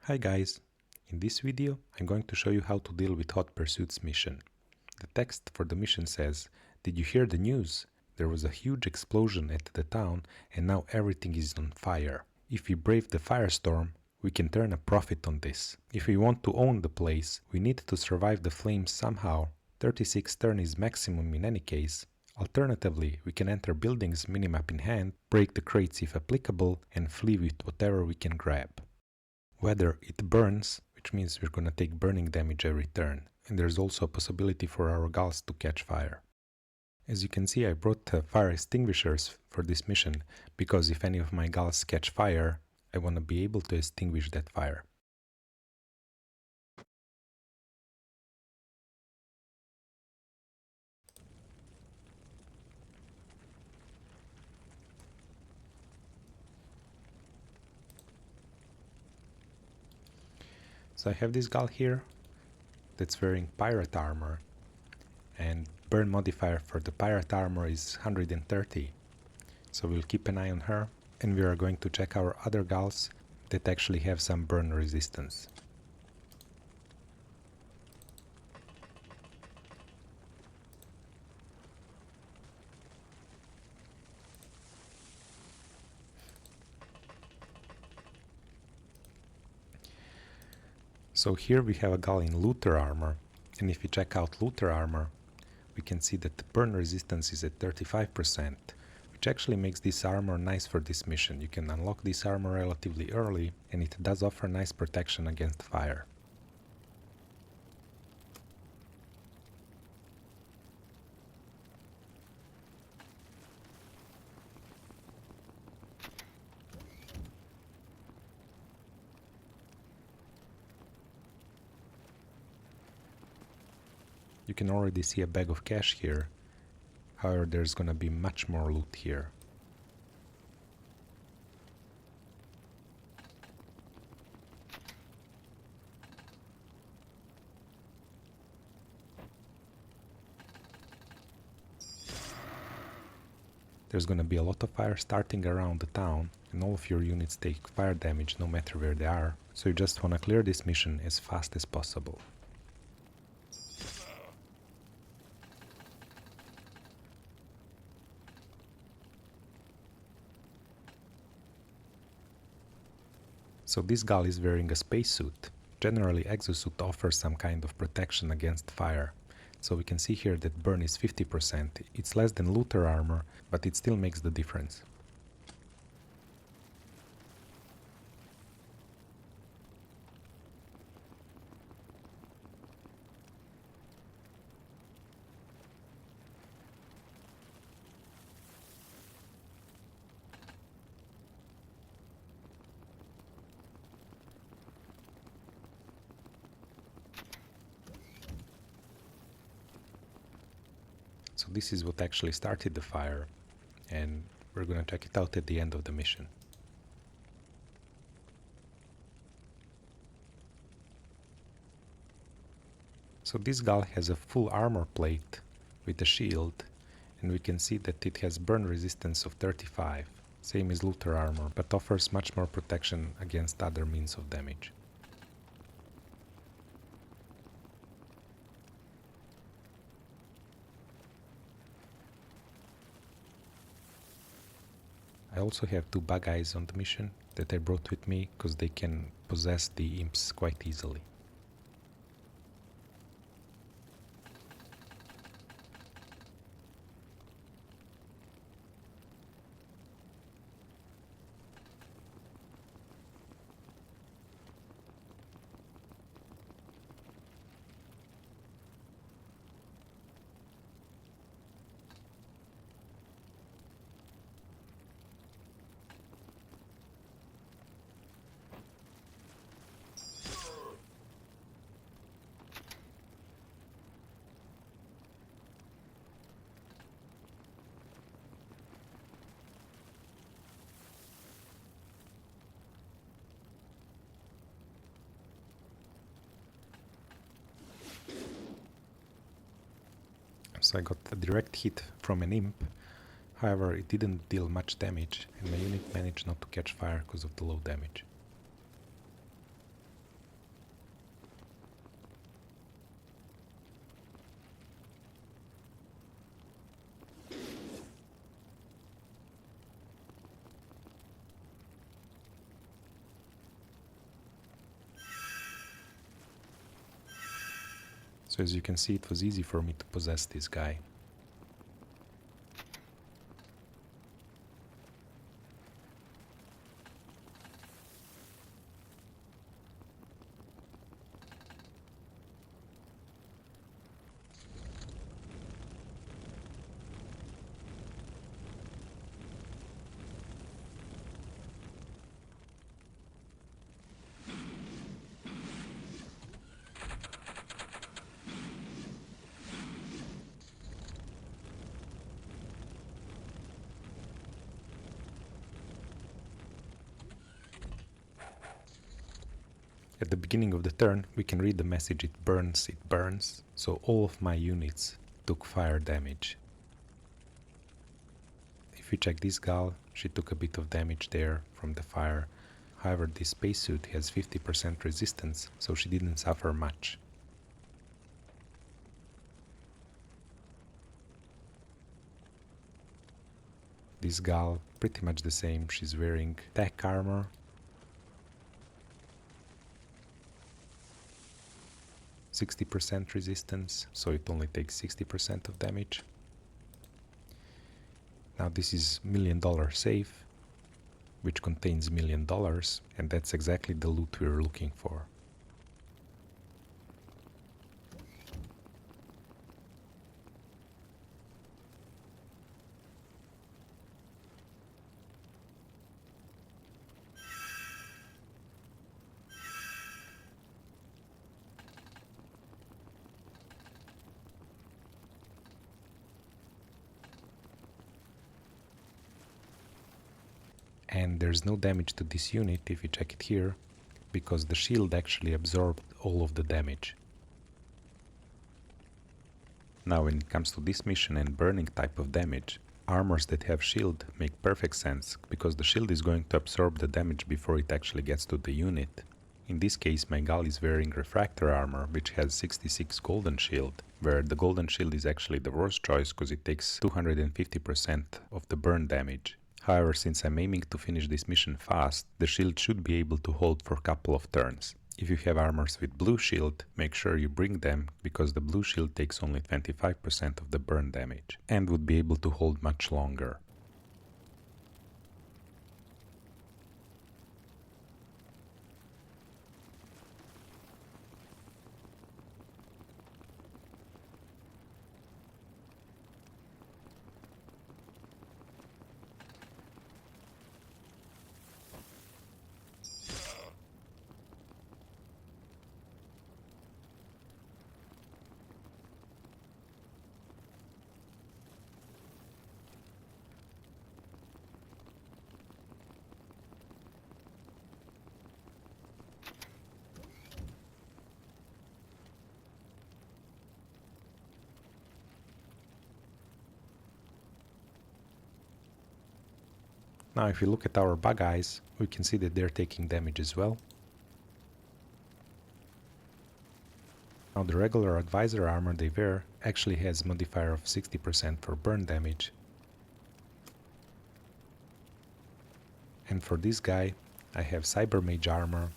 Hi guys, in this video I'm going to show you how to deal with Hot Pursuits mission. The text for the mission says, "Did you hear the news? There was a huge explosion at the town and now everything is on fire. If we brave the firestorm, we can turn a profit on this. If we want to own the place, we need to survive the flames somehow. 36 turn is maximum in any case. Alternatively, we can enter buildings minimap in hand, break the crates if applicable, and flee with whatever we can grab. Whether it burns, which means we're gonna take burning damage every turn, and there's also a possibility for our gulls to catch fire. As you can see, I brought fire extinguishers for this mission, because if any of my gulls catch fire, I wanna be able to extinguish that fire. So I have this gull here that's wearing pirate armor, and burn modifier for the pirate armor is 130. So we'll keep an eye on her, and we are going to check our other gulls that actually have some burn resistance. So here we have a gull in looter armor, and if we check out looter armor, we can see that the burn resistance is at 35%, which actually makes this armor nice for this mission. You can unlock this armor relatively early, and it does offer nice protection against fire. You can already see a bag of cash here, however there's gonna be much more loot here. There's gonna be a lot of fire starting around the town, and all of your units take fire damage no matter where they are, so you just wanna clear this mission as fast as possible. So this gull is wearing a spacesuit. Generally, exosuit offers some kind of protection against fire. So we can see here that burn is 50%. It's less than looter armor, but it still makes the difference. So this is what actually started the fire, and we're gonna check it out at the end of the mission. So this gull has a full armor plate with a shield, and we can see that it has burn resistance of 35, same as looter armor, but offers much more protection against other means of damage. I also have two bug eyes on the mission that I brought with me because they can possess the imps quite easily. So I got a direct hit from an imp, however it didn't deal much damage and my unit managed not to catch fire because of the low damage. So as you can see, it was easy for me to possess this guy. At the beginning of the turn, we can read the message "it burns, so all of my units took fire damage. If we check this gal, she took a bit of damage there from the fire. However, this spacesuit has 50% resistance, so she didn't suffer much. This gal, pretty much the same, she's wearing tech armor. %60 resistance, so it only takes 60% of damage. Now this is $1 million safe, which contains $1 million, and that's exactly the loot we're looking for. And there's no damage to this unit if you check it here, because the shield actually absorbed all of the damage. Now when it comes to this mission and burning type of damage, armors that have shield make perfect sense, because the shield is going to absorb the damage before it actually gets to the unit. In this case, my gal is wearing refractor armor, which has 66 golden shield, where the golden shield is actually the worst choice because it takes 250% of the burn damage. However, since I'm aiming to finish this mission fast, the shield should be able to hold for a couple of turns. If you have armors with blue shield, make sure you bring them, because the blue shield takes only 25% of the burn damage and would be able to hold much longer. Now if you look at our bug eyes, we can see that they're taking damage as well. Now the regular advisor armor they wear actually has modifier of 60% for burn damage. And for this guy, I have cyber mage armor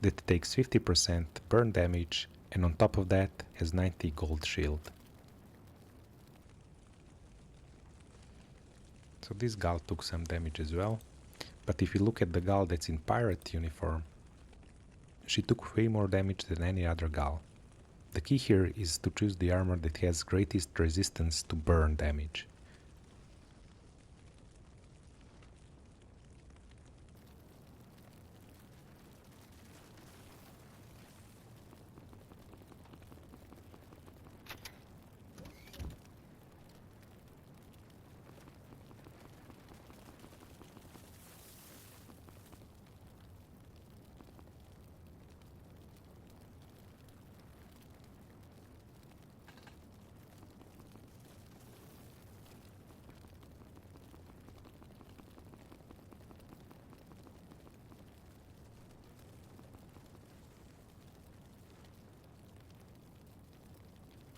that takes 50% burn damage, and on top of that has 90 gold shield. So this gal took some damage as well, but if you look at the gal that's in pirate uniform, she took way more damage than any other gal. The key here is to choose the armor that has greatest resistance to burn damage.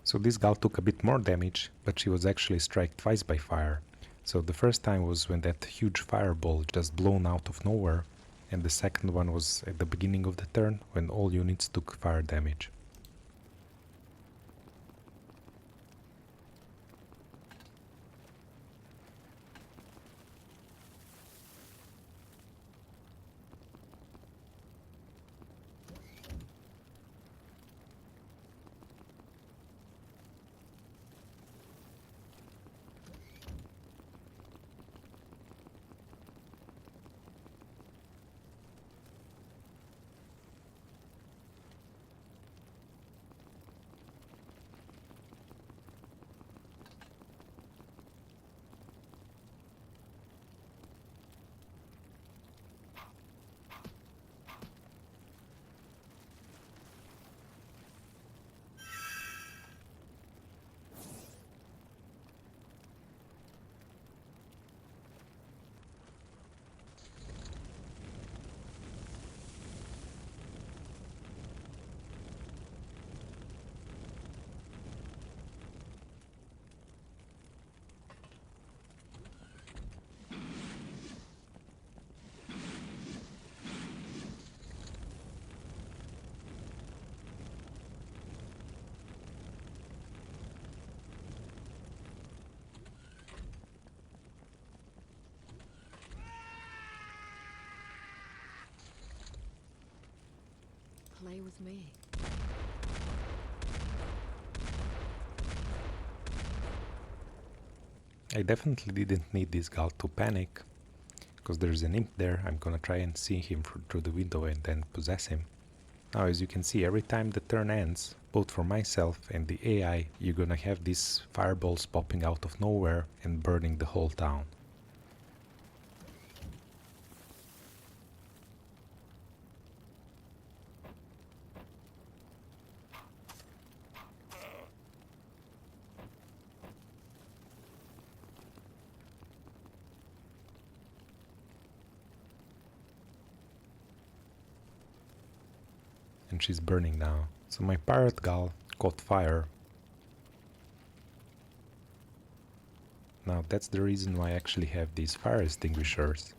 So this gal took a bit more damage, but she was actually struck twice by fire. So the first time was when that huge fireball just blown out of nowhere, and the second one was at the beginning of the turn when all units took fire damage. play with me. I definitely didn't need this gal to panic, because there's an imp there. I'm gonna try and see him through the window and then possess him. Now, as you can see, every time the turn ends, both for myself and the AI, you're gonna have these fireballs popping out of nowhere and burning the whole town. And she's burning now. So my pirate gal caught fire. Now that's the reason why I actually have these fire extinguishers.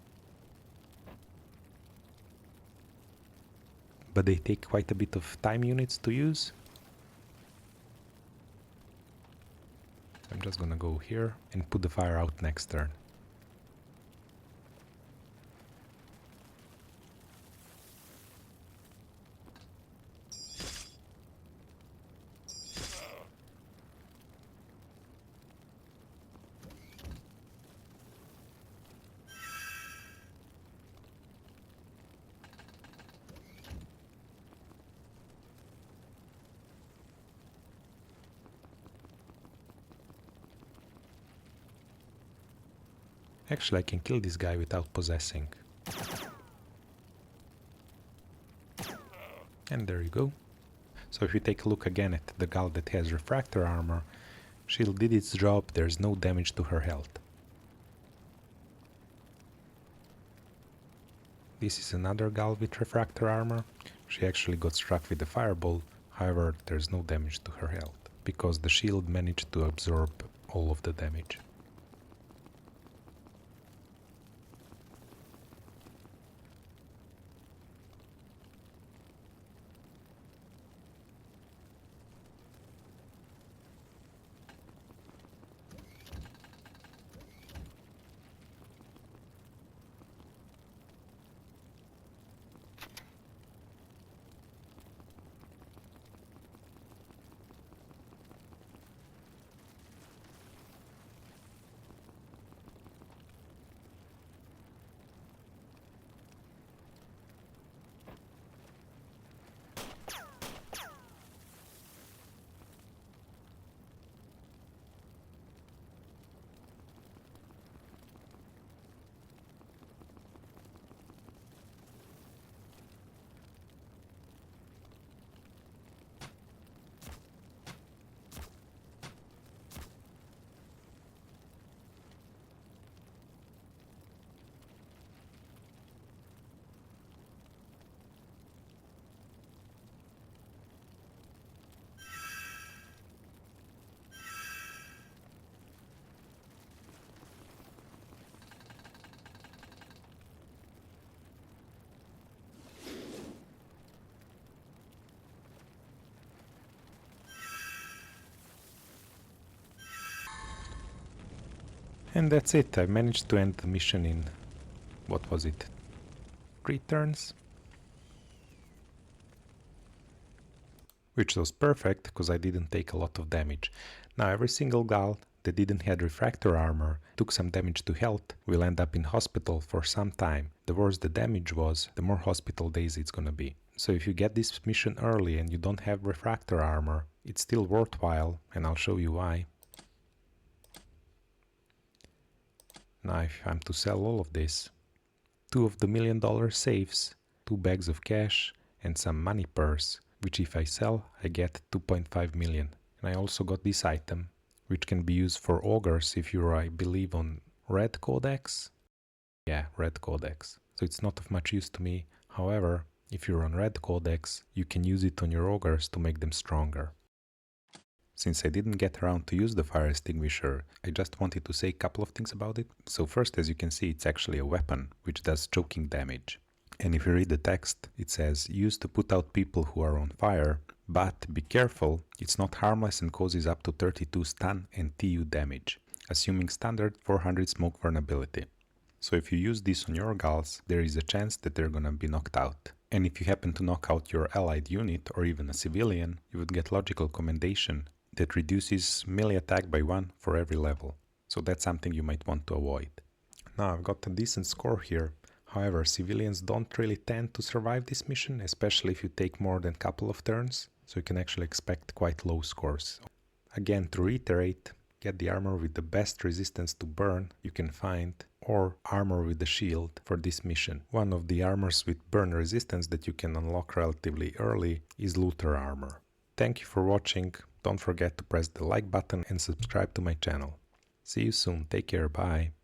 But they take quite a bit of time units to use. I'm just gonna go here and put the fire out next turn. Actually, I can kill this guy without possessing. And there you go. So if you take a look again at the gal that has refractor armor, shield did its job, there's no damage to her health. This is another gal with refractor armor. She actually got struck with a fireball, however there's no damage to her health, because the shield managed to absorb all of the damage. And that's it, I managed to end the mission in, what was it, 3 turns? Which was perfect, because I didn't take a lot of damage. Now every single gal that didn't have refractor armor, took some damage to health, will end up in hospital for some time. The worse the damage was, the more hospital days it's gonna be. So if you get this mission early and you don't have refractor armor, it's still worthwhile, and I'll show you why. Now if I'm to sell all of this, 2 of the $1 million safes, 2 bags of cash, and some money purse, which if I sell, I get 2.5 million. And I also got this item, which can be used for augurs if you're, I believe, on Red Codex. Yeah, Red Codex. So it's not of much use to me. However, if you're on Red Codex, you can use it on your augurs to make them stronger. Since I didn't get around to use the fire extinguisher, I just wanted to say a couple of things about it. So first, as you can see, it's actually a weapon, which does choking damage. And if you read the text, it says, used to put out people who are on fire, but be careful, it's not harmless and causes up to 32 stun and TU damage, assuming standard 400 smoke vulnerability. So if you use this on your gals, there is a chance that they're gonna be knocked out. And if you happen to knock out your allied unit or even a civilian, you would get logical commendation that reduces melee attack by 1 for every level. So that's something you might want to avoid. Now I've got a decent score here. However, civilians don't really tend to survive this mission, especially if you take more than a couple of turns, so you can actually expect quite low scores. Again, to reiterate, get the armor with the best resistance to burn you can find, or armor with the shield for this mission. One of the armors with burn resistance that you can unlock relatively early is looter armor. Thank you for watching, don't forget to press the like button and subscribe to my channel. See you soon, take care, bye.